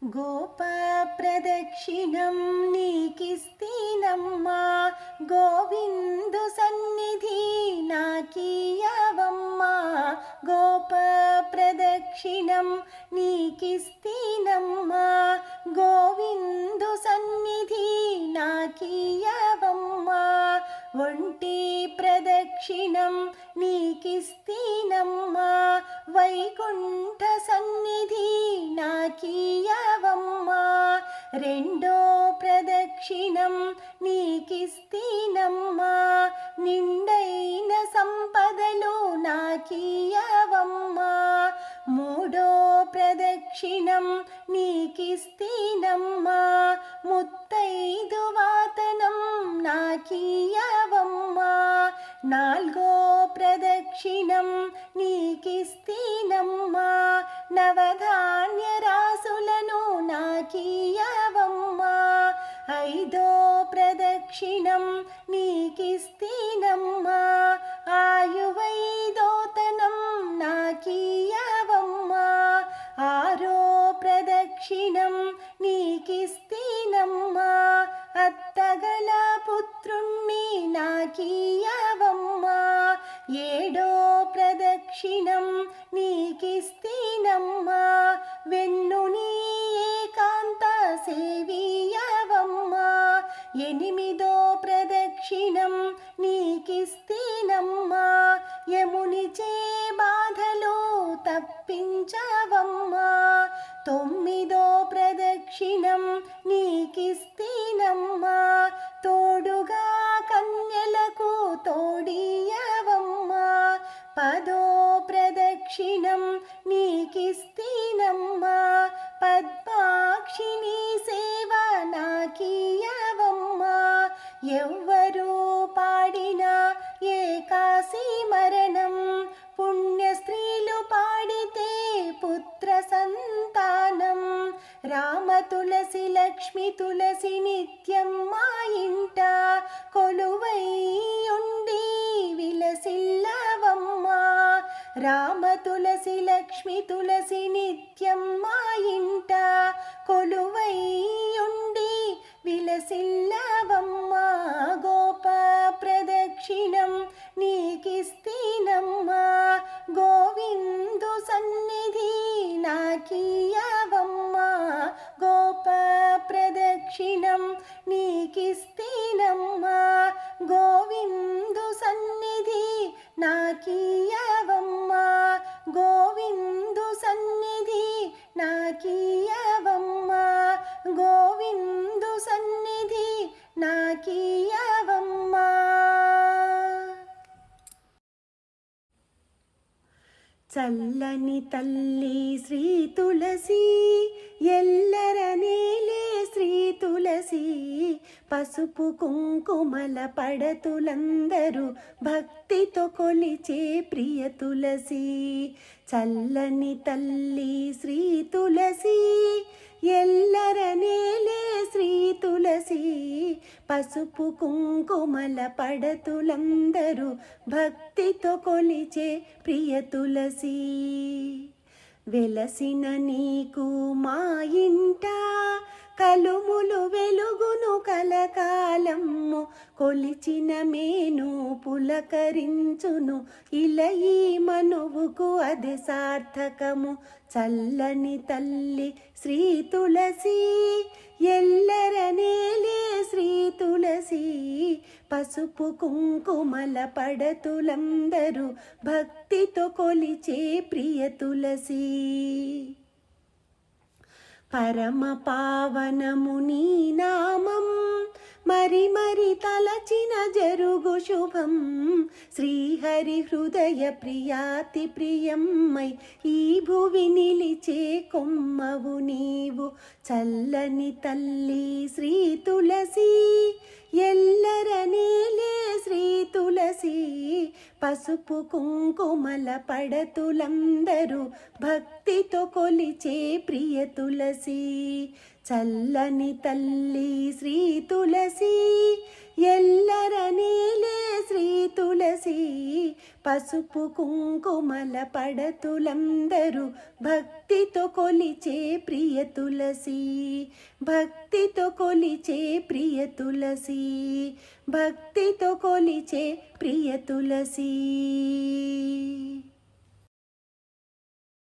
గోప ప్రదక్షిణం నీకిస్తీనమ్మా, గోవిందు సన్నిధి నాకీయవమ్మా. గోప ప్రదక్షిణం నీకిస్తీనమ్మా, గోవిందు సన్నిధి నాకీయవమ్మా. ఒంటి ప్రదక్షిణం నీకిస్తీనమ్మా, వైకుంఠ సన్నిధి నాకీయవమ్మా. రెండో ప్రదక్షిణం నీకిస్తీనమ్మా, నిండైన సంపదలు నాకీయవమ్మా. మూడో ప్రదక్షిణం నీకిస్తీనమ్మా, ముత్తైదు వాతనం నాకీయవమ్మా. నాలుగో ప్రదక్షిణం నీకిస్తీనమ్మా, నవధాన్య రాసులను నాకీయవమ్మా. ఐదో ప్రదక్షిణం నీకిస్తీనమ్మా, ఆయువైదోతనం నాకీయవమ్మా. ఆరో ప్రదక్షిణం నీకిస్తీనమ్మా, అత్తగల పుత్రుణ్ణి నాకీయవమ్మా. ఏడో ప్రదక్షిణం నీకిస్తీనమ్మా, వెన్నుని ఏకాంత సేవీయవమ్మా. ఎనిమిదో ప్రదక్షిణం నీకిస్తీనమ్మా, యమునిచే బాధలు తప్పించవమ్మా. తొమ్మిదో ప్రదక్షిణం నీకిస్తీనమ్మా, తోడుగా కన్యలకు తోడియవమ్మా. పదో ప్రదక్షిణం నీకిస్తీనమ్మా, పద్మాక్షిని సేవ నాకీయవమ్మా. ఎవ్వరు పాడిన ఏకాశీ మరణం, పుణ్య స్త్రీలు పాడితే పుత్ర సంతానం. రామ తులసి లక్ష్మి తులసి నిత్యం మా ఇంట కొలువై ఉండి విలసిల్లవమ్మా. రామ తులసి లక్ష్మి తులసి నిత్యం మా ఇంట కొలువై ఉండి విలసిల్లవమ్మా. గోప ప్రదక్షిణం నీకిస్తీనమ్మా, గోవిందు సన్నిధి నాకీయవమ్మా. గోప ప్రదక్షిణం నీకిస్తీనమ్మా, గోవిందు సన్నిధి నాకీయవమ్మా. గోవిందు సన్నిధి నాకీయవమ్మా, గోవిందు సన్నిధి నాకీయవమ్మా. చల్లని తల్లి శ్రీ తులసి, ఎల్లర నేలే శ్రీ తులసి. పసుపు కుంకుమల పడతులందరూ భక్తితో కొలిచే ప్రియ తులసి. చల్లని తల్లి శ్రీ తులసి, ఎల్లర నేలే శ్రీ తులసి. పసుపు కుంకుమల పడతులందరూ భక్తితో కొలిచే ప్రియ తులసి. వెలసిన నీకు మా ఇంట కలుములు వెలుగును కలకాలము, కొలిచిన మేను పులకరించును ఇలయి మనువుకు అదే సార్థకము. చల్లని తల్లి శ్రీ తులసి, ఎల్లర నేలే శ్రీ తులసి. పసుపు కుంకుమల పడతులందరూ భక్తితో కొలిచే ప్రియ తులసి. పరమ పావనము నీ నామం, మరి మరి తలచిన జరుగు శుభం. శ్రీహరి హృదయ ప్రియాతి ప్రియమ్మై ఈ భువి నిలిచే కొమ్మవు నీవు. చల్లని తల్లి శ్రీ తులసి, ఎల్లర నేలే శ్రీ తులసి. పసుపు కుంకుమల పడతులందరూ భక్తితో కొలిచే ప్రియ తులసి. చల్లని తల్లి శ్రీ తులసి, ఎల్లర నేలే శ్రీ తులసి పసుపు కుంకుమల పడతులందరూ భక్తితో కొలిచే ప్రియ తులసి భక్తితో కొలిచే ప్రియ తులసి భక్తితో కొలిచే ప్రియ తులసి.